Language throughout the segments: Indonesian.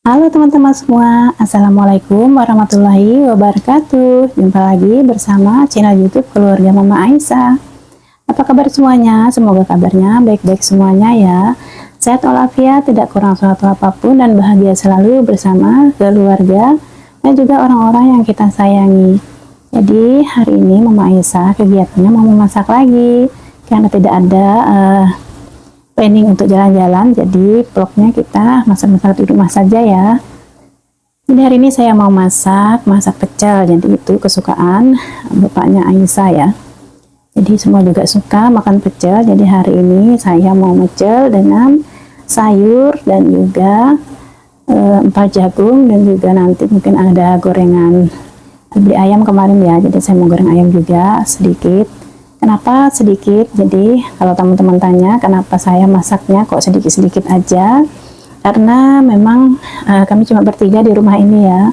Halo teman-teman semua, Assalamualaikum warahmatullahi wabarakatuh. Jumpa lagi bersama channel YouTube Keluarga Mama Aisyah. Apa kabar semuanya? Semoga kabarnya baik-baik semuanya ya. Sehat walafiat, tidak kurang suatu apapun, dan bahagia selalu bersama keluarga dan juga orang-orang yang kita sayangi. Jadi hari ini Mama Aisyah kegiatannya mau memasak lagi karena tidak ada planning untuk jalan-jalan, jadi vlognya kita masak-masak di rumah saja ya. Jadi hari ini saya mau masak pecel, jadi itu kesukaan bapaknya Aisyah ya. Jadi semua juga suka makan pecel, jadi hari ini saya mau mecel dengan sayur dan juga empal jagung, dan juga nanti mungkin ada gorengan. Beli ayam kemarin ya, jadi saya mau goreng ayam juga sedikit. Kenapa sedikit? Jadi kalau teman-teman tanya kenapa saya masaknya kok sedikit-sedikit aja, karena memang kami cuma bertiga di rumah ini ya,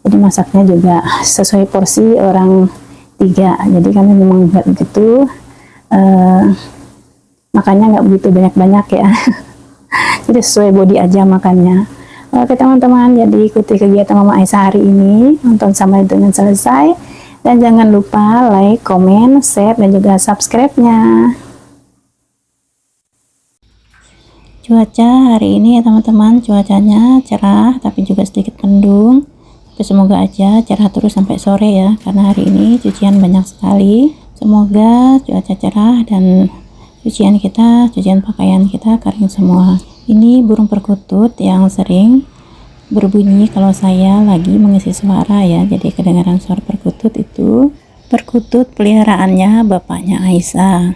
jadi masaknya juga sesuai porsi orang tiga, jadi kami memang nggak begitu makannya nggak begitu banyak-banyak ya. Jadi sesuai body aja makannya. Oke teman-teman, jadi ikuti kegiatan Mama Aisyah hari ini, nonton sampai dengan selesai. Dan jangan lupa like, komen, share, dan juga subscribe-nya. Cuaca hari ini ya teman-teman, cuacanya cerah tapi juga sedikit mendung. Tapi semoga aja cerah terus sampai sore ya, karena hari ini cucian banyak sekali. Semoga cuaca cerah dan cucian pakaian kita kering semua. Ini burung perkutut yang sering berbunyi kalau saya lagi mengisi suara ya, jadi kedengaran suara perkutut itu perkutut peliharaannya bapaknya Aisyah.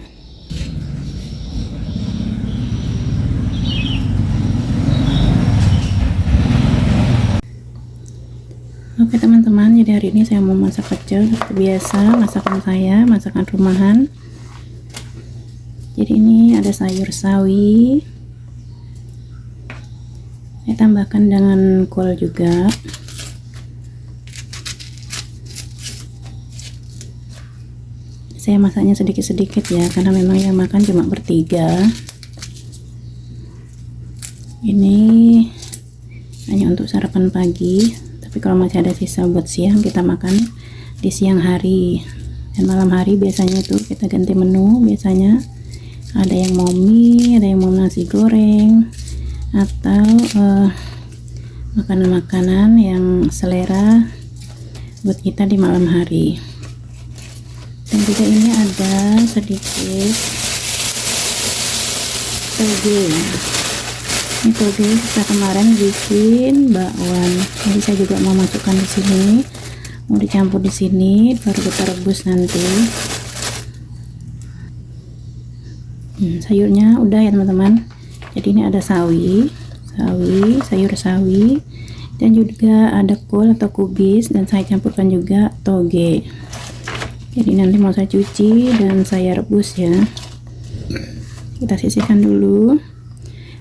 Oke teman-teman, jadi hari ini saya mau masak pecel seperti biasa, masakan saya, masakan rumahan. Jadi ini ada sayur sawi, saya tambahkan dengan kol juga. Saya masaknya sedikit-sedikit ya, karena memang yang makan cuma bertiga. Ini hanya untuk sarapan pagi, tapi kalau masih ada sisa buat siang, kita makan di siang hari. Dan malam hari biasanya tuh kita ganti menu, biasanya ada yang mau mie, ada yang mau nasi goreng, atau makanan-makanan yang selera buat kita di malam hari. Dan juga ini ada sedikit toge. Ini toge kita kemarin bikin bakwan, jadi saya juga mau masukkan di sini, mau dicampur di sini, baru kita rebus nanti. Sayurnya udah ya teman-teman. Jadi ini ada sayur sawi, dan juga ada kol atau kubis, dan saya campurkan juga toge. Jadi nanti mau saya cuci dan saya rebus ya. Kita sisihkan dulu.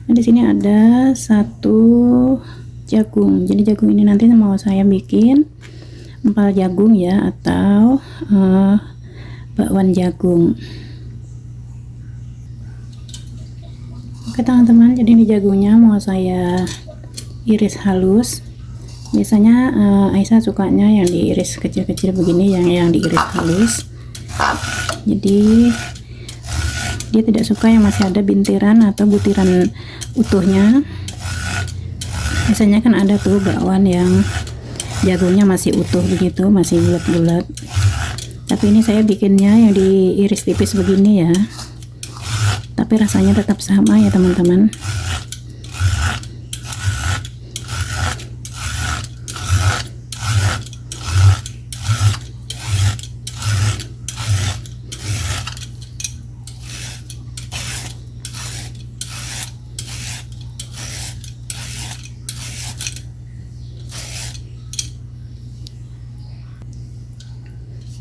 Nah, di sini ada satu jagung. Jadi jagung ini nanti mau saya bikin empal jagung ya, atau bakwan jagung. Oke teman-teman, jadi ini jagungnya mau saya iris halus. Biasanya Aisyah sukanya yang diiris kecil-kecil begini, yang diiris halus. Jadi dia tidak suka yang masih ada bintiran atau butiran utuhnya. Biasanya kan ada tuh bakwan yang jagungnya masih utuh begitu, masih bulat-bulat. Tapi ini saya bikinnya yang diiris tipis begini ya, tapi rasanya tetap sama ya teman-teman.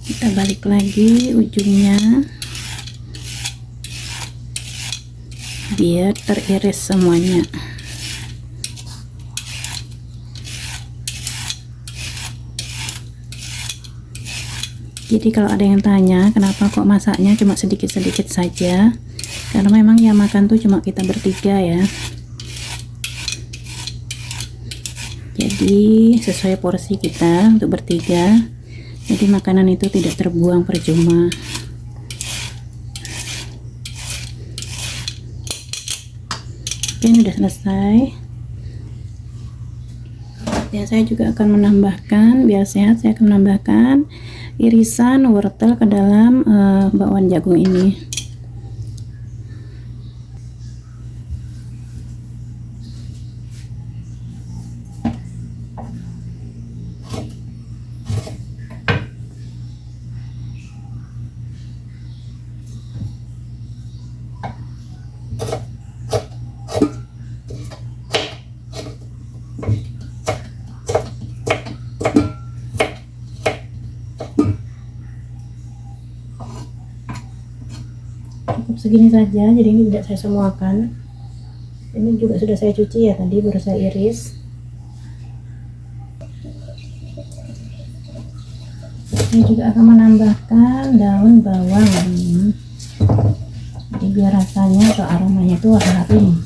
Kita balik lagi ujungnya biar teriris semuanya. Jadi kalau ada yang tanya kenapa kok masaknya cuma sedikit-sedikit saja, karena memang yang makan tuh cuma kita bertiga ya. Jadi sesuai porsi kita untuk bertiga, jadi makanan itu tidak terbuang percuma. Oke, ini udah selesai. Ya, saya juga akan menambahkan, biar sehat, saya akan menambahkan irisan wortel ke dalam bakwan jagung ini. Cukup segini saja, jadi ini tidak saya semuakan. Ini juga sudah saya cuci ya, tadi baru saya iris. Saya juga akan menambahkan daun bawang, jadi biar rasanya atau aromanya itu harum.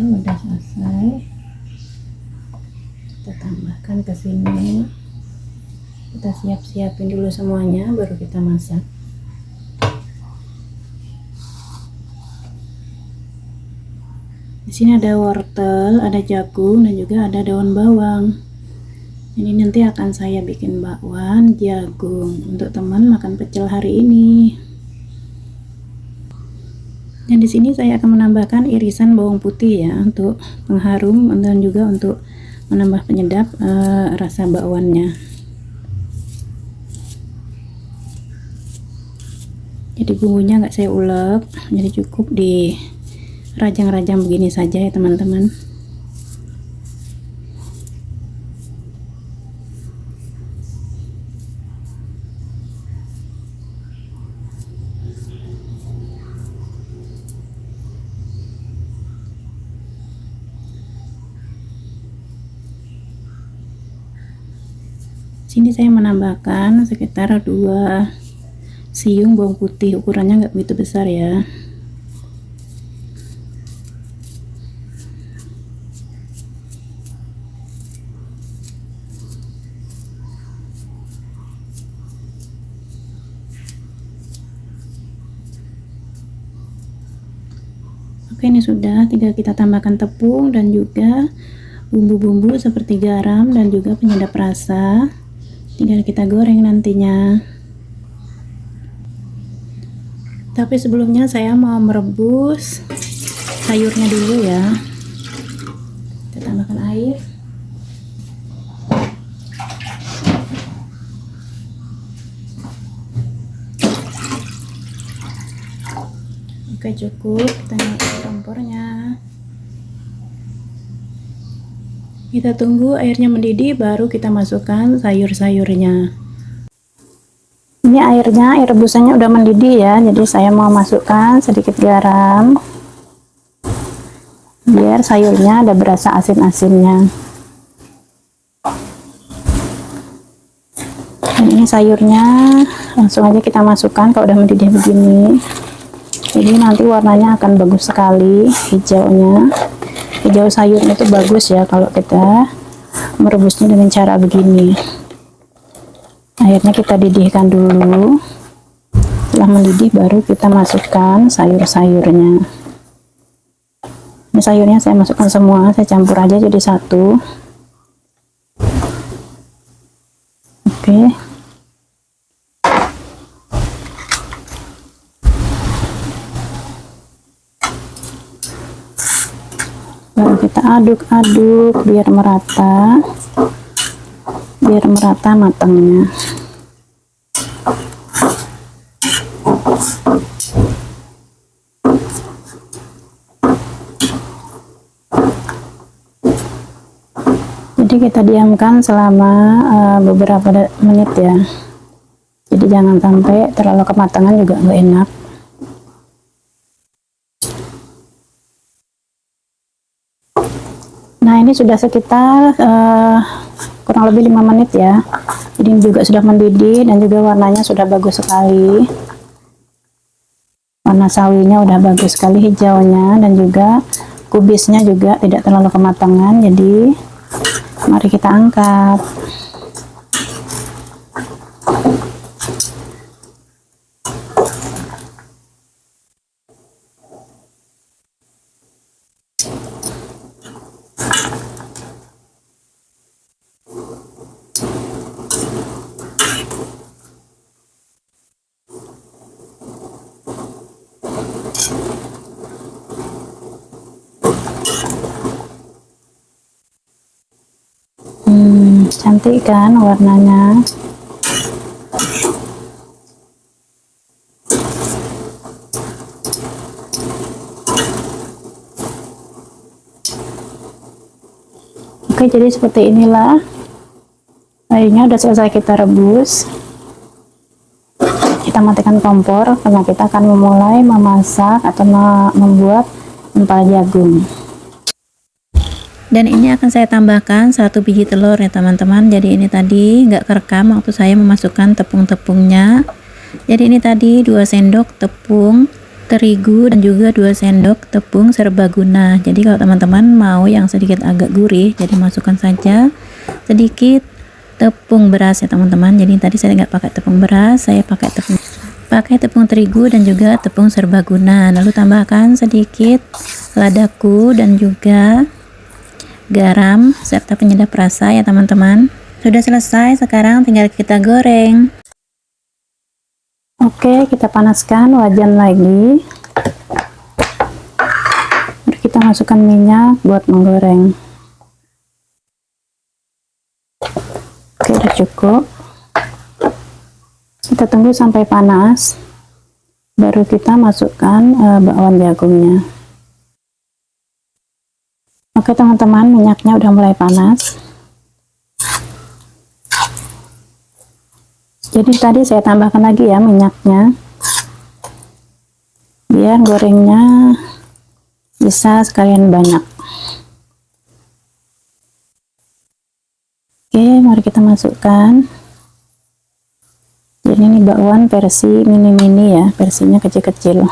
Udah selesai, kita tambahkan ke sini. Kita siap-siapin dulu semuanya, baru kita masak. Di sini ada wortel, ada jagung, dan juga ada daun bawang. Ini nanti akan saya bikin bakwan jagung untuk teman makan pecel hari ini. Dan di sini saya akan menambahkan irisan bawang putih ya, untuk pengharum dan juga untuk menambah penyedap rasa bakwannya. Jadi bumbunya nggak saya ulek, jadi cukup di rajang-rajang begini saja ya teman-teman. Sini saya menambahkan sekitar 2 siung bawang putih, ukurannya nggak begitu besar ya. Oke, ini sudah, tinggal kita tambahkan tepung dan juga bumbu-bumbu seperti garam dan juga penyedap rasa. Tinggal kita goreng nantinya. Tapi sebelumnya saya mau merebus sayurnya dulu ya. Kita tambahkan air. Oke, cukup. Kita nyalakan kompornya. Kita tunggu airnya mendidih, baru kita masukkan sayur-sayurnya. Ini airnya, air rebusannya udah mendidih ya, jadi saya mau masukkan sedikit garam biar sayurnya ada berasa asin-asinnya. Dan ini sayurnya langsung aja kita masukkan kalau udah mendidih begini. Jadi nanti warnanya akan bagus sekali, hijaunya. Hijau sayurnya itu bagus ya kalau kita merebusnya dengan cara begini. Airnya kita didihkan dulu. Setelah mendidih baru kita masukkan sayur-sayurnya. Ini sayurnya saya masukkan semua, saya campur aja jadi satu. Oke. Baru kita aduk-aduk biar merata matangnya. Jadi kita diamkan selama beberapa menit ya, jadi jangan sampai terlalu kematangan, juga nggak enak. Nah, ini sudah sekitar kurang lebih 5 menit ya. Ini juga sudah mendidih dan juga warnanya sudah bagus sekali. Warna sawinya udah bagus sekali hijaunya, dan juga kubisnya juga tidak terlalu kematangan. Jadi mari kita angkat. Cantik kan warnanya. Oke, jadi seperti inilah airnya udah selesai kita rebus. Kita matikan kompor karena kita akan memulai memasak atau membuat empal jagung. Dan ini akan saya tambahkan 1 biji telur ya teman-teman. Jadi ini tadi nggak kerekam waktu saya memasukkan tepung-tepungnya. Jadi ini tadi 2 sendok tepung terigu dan juga 2 sendok tepung serbaguna. Jadi kalau teman-teman mau yang sedikit agak gurih, jadi masukkan saja sedikit tepung beras ya teman-teman. Jadi tadi saya nggak pakai tepung beras, saya pakai tepung terigu dan juga tepung serbaguna. Lalu tambahkan sedikit ladaku dan juga garam serta penyedap rasa ya teman-teman. Sudah selesai, sekarang tinggal kita goreng. Oke, kita panaskan wajan lagi. Kita masukkan minyak buat menggoreng. Oke, udah cukup. Kita tunggu sampai panas, baru kita masukkan bakwan jagungnya. Oke teman-teman, minyaknya udah mulai panas. Jadi tadi saya tambahkan lagi ya minyaknya, biar gorengnya bisa sekalian banyak. Oke, mari kita masukkan. Jadi ini bakwan versi mini-mini ya, versinya kecil-kecil.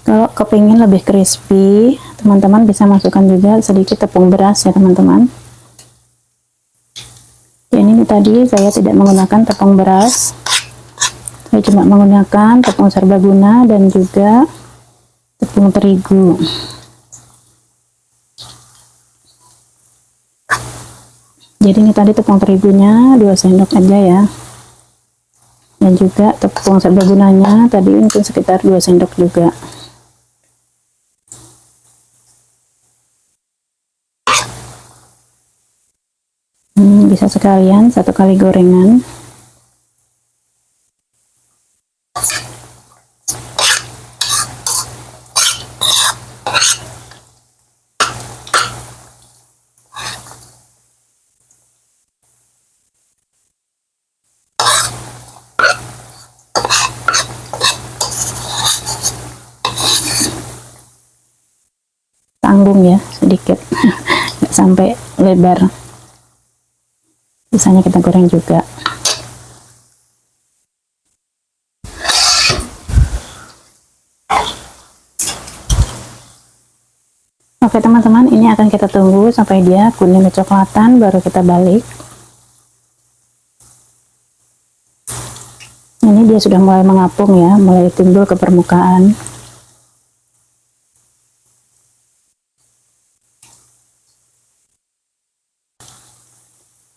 Kalau kepingin lebih crispy, teman-teman bisa masukkan juga sedikit tepung beras ya teman-teman. Ini tadi saya tidak menggunakan tepung beras, saya cuma menggunakan tepung serbaguna dan juga tepung terigu. Jadi ini tadi tepung terigunya 2 sendok aja ya, dan juga tepung serbagunanya tadi mungkin sekitar 2 sendok juga. Bisa sekalian 1 kali gorengan. Tanggung ya sedikit, nggak sampai lebar. Sisanya kita goreng juga. Oke teman-teman, ini akan kita tunggu sampai dia kuning kecoklatan, baru kita balik. Ini dia sudah mulai mengapung ya, mulai timbul ke permukaan.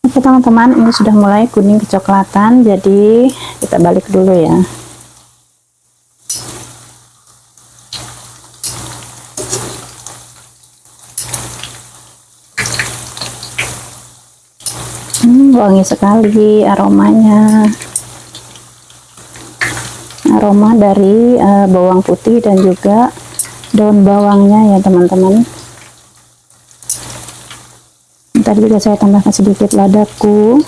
Oke teman-teman, ini sudah mulai kuning kecoklatan, jadi kita balik dulu ya. Wangi sekali aromanya, aroma dari bawang putih dan juga daun bawangnya ya teman-teman. Tadi juga saya tambahkan sedikit ladaku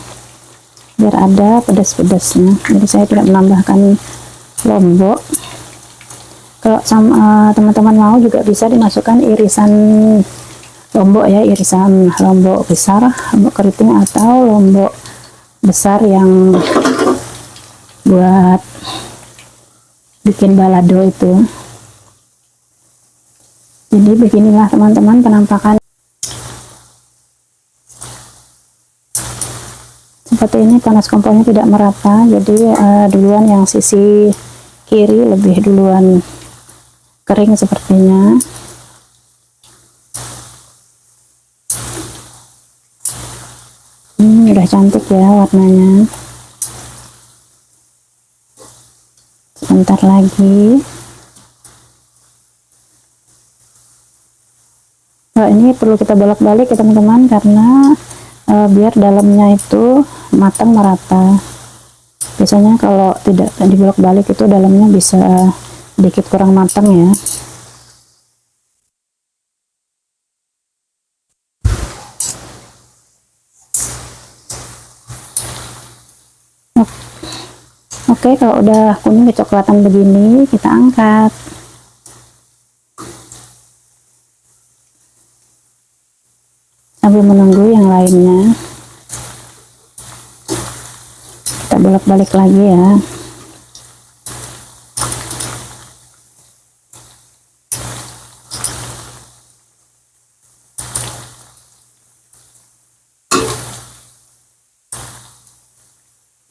biar ada pedas-pedasnya, jadi saya tidak menambahkan lombok Kalau teman-teman mau juga bisa dimasukkan irisan lombok ya, irisan lombok besar, lombok keriting, atau lombok besar yang buat bikin balado itu. Jadi beginilah teman-teman penampakan. Seperti ini, panas kompornya tidak merata, jadi duluan yang sisi kiri lebih duluan kering sepertinya. Udah cantik ya warnanya. Sebentar lagi. Nah, ini perlu kita bolak-balik ya teman-teman, karena biar dalamnya itu matang merata. Biasanya kalau tidak dibolak-balik itu dalamnya bisa sedikit kurang matang ya. Oke, kalau udah kuning kecoklatan begini, kita angkat. Sambil menunggu yang lainnya, kita bolak-balik lagi ya.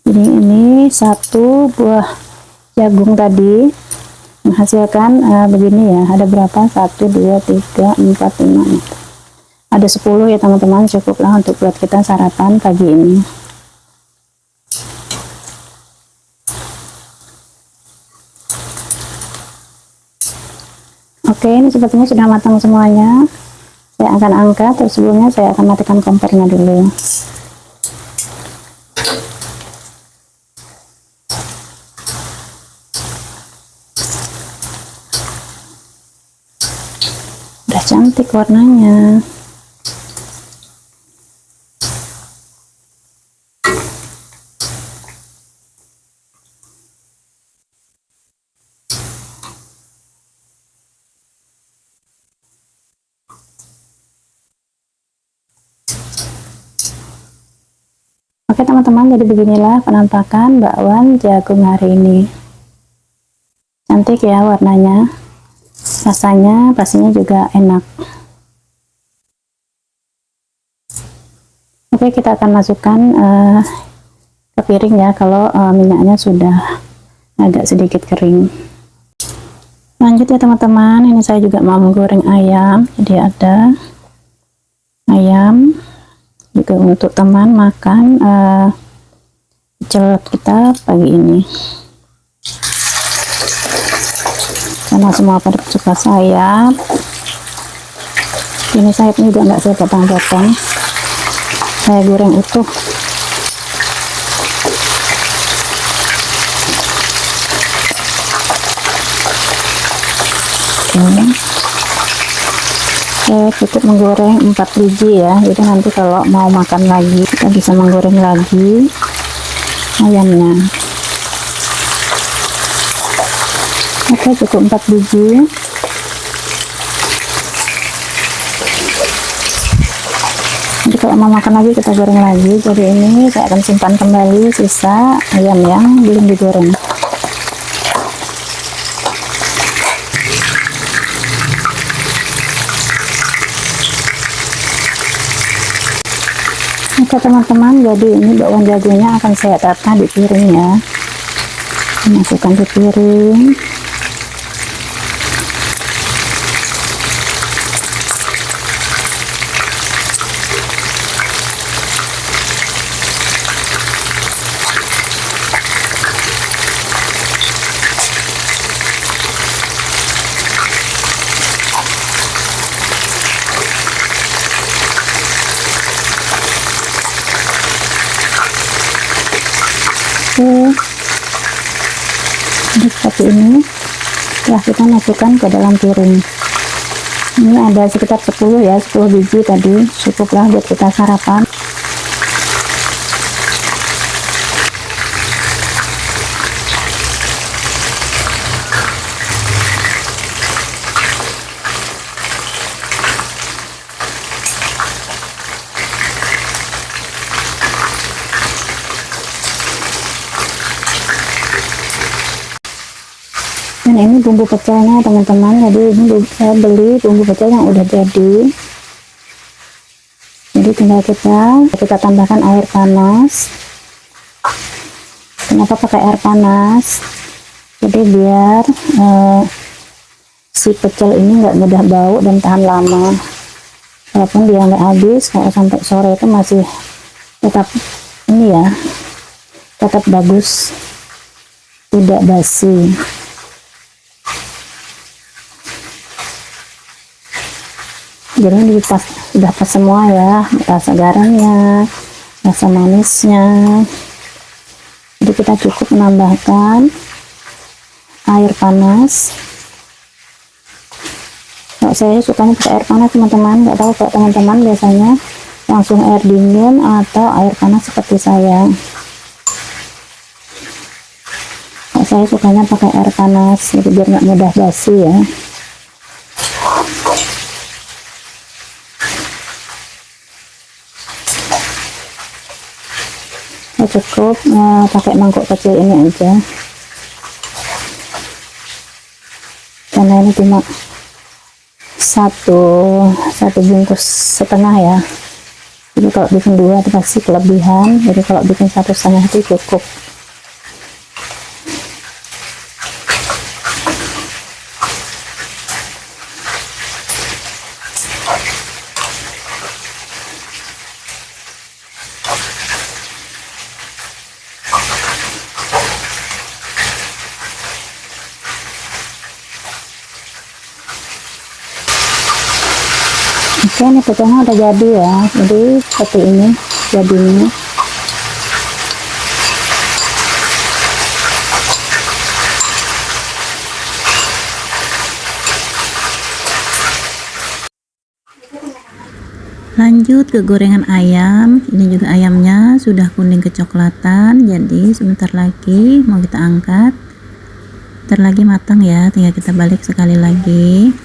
Jadi ini satu buah jagung tadi menghasilkan begini ya. Ada berapa? 1, 2, 3, 4, 5, 6. Ada 10 ya teman-teman, cukuplah untuk buat kita sarapan pagi ini. Oke, ini sepertinya sudah matang semuanya. Saya akan angkat, terus sebelumnya saya akan matikan kompornya dulu. Udah cantik warnanya. Oke teman-teman, jadi beginilah penampakan bakwan jagung hari ini. Cantik ya warnanya, rasanya pastinya juga enak. Oke, kita akan masukkan ke piring ya, kalau minyaknya sudah agak sedikit kering. Lanjut ya teman-teman, ini saya juga mau menggoreng ayam. Jadi ada ayam juga untuk teman makan pecel kita pagi ini, karena semua pada suka sayap. Ini sayapnya juga nggak saya potong-potong, saya goreng utuh. Saya cukup menggoreng 4 biji ya, jadi nanti kalau mau makan lagi kita bisa menggoreng lagi ayamnya. Oke, cukup 4 biji. Jadi kalau mau makan lagi kita goreng lagi. Jadi ini saya akan simpan kembali sisa ayam yang belum digoreng. Oke teman-teman, jadi ini bakwan jagungnya akan saya tata di piring ya. Masukkan di piring. Jadi seperti ini. Setelah kita masukkan ke dalam piring, ini ada sekitar 10 ya, 10 biji tadi, cukuplah buat kita sarapan. Dan ini bumbu pecelnya teman-teman, jadi ini saya beli bumbu pecel yang udah jadi tinggal kita tambahkan air panas. Kenapa pakai air panas? Jadi biar si pecel ini nggak mudah bau dan tahan lama, walaupun dia nggak habis, kalau sampai sore itu masih tetap ini ya, tetap bagus, tidak basi. Jadi ini udah pas semua ya, rasa garamnya, rasa manisnya. Jadi kita cukup menambahkan air panas. Kalau saya sukanya pakai air panas teman-teman, nggak tahu kalau teman-teman biasanya langsung air dingin atau air panas seperti saya. Kalau saya sukanya pakai air panas, jadi biar nggak mudah basi ya. Cukup pakai mangkuk kecil ini aja, karena ini cuma satu bungkus setengah ya. Jadi kalau bikin dua itu pasti kelebihan, jadi kalau bikin 1,5 itu cukup. Oke, ini pecelnya udah jadi ya, jadi seperti ini jadinya. Lanjut ke gorengan ayam. Ini juga ayamnya sudah kuning kecoklatan, jadi sebentar lagi mau kita angkat. Bentar lagi matang ya, tinggal kita balik sekali lagi.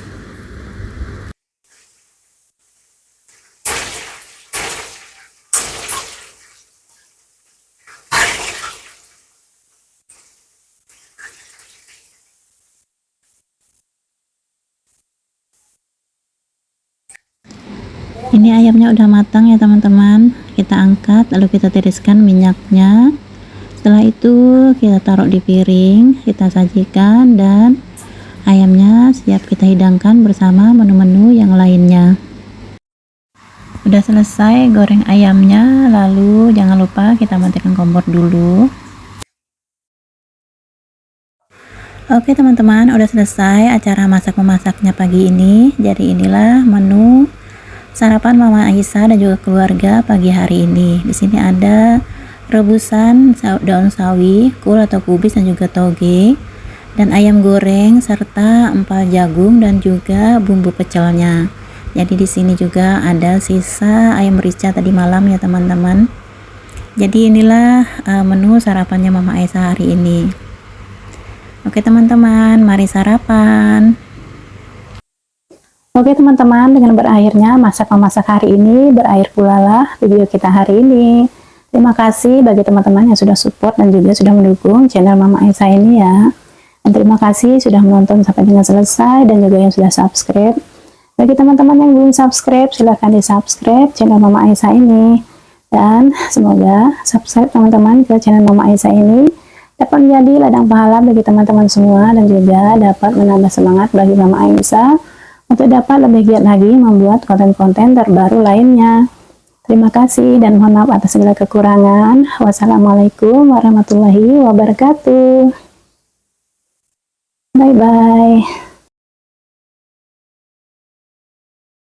Ini ayamnya udah matang ya teman-teman, kita angkat lalu kita tiriskan minyaknya. Setelah itu kita taruh di piring, kita sajikan, dan ayamnya siap kita hidangkan bersama menu-menu yang lainnya. Udah selesai goreng ayamnya, lalu jangan lupa kita matikan kompor dulu. Oke teman-teman, udah selesai acara masak-memasaknya pagi ini. Jadi inilah menu sarapan Mama Aisyah dan juga keluarga pagi hari ini. Di sini ada rebusan daun sawi, kul atau kubis dan juga toge, dan ayam goreng serta empal jagung dan juga bumbu pecelnya. Jadi di sini juga ada sisa ayam merica tadi malam ya teman-teman. Jadi inilah menu sarapannya Mama Aisyah hari ini. Oke teman-teman, mari sarapan. Oke teman-teman, dengan berakhirnya masak-memasak hari ini, berakhir pula lah video kita hari ini. Terima kasih bagi teman-teman yang sudah support dan juga sudah mendukung channel Mama Aisyah ini ya. Dan terima kasih sudah menonton sampai dengan selesai dan juga yang sudah subscribe. Bagi teman-teman yang belum subscribe, silahkan di subscribe channel Mama Aisyah ini. Dan semoga subscribe teman-teman ke channel Mama Aisyah ini dapat menjadi ladang pahala bagi teman-teman semua, dan juga dapat menambah semangat bagi Mama Aisyah untuk dapat lebih giat lagi membuat konten-konten terbaru lainnya. Terima kasih dan mohon maaf atas segala kekurangan. Wassalamualaikum warahmatullahi wabarakatuh. Bye-bye.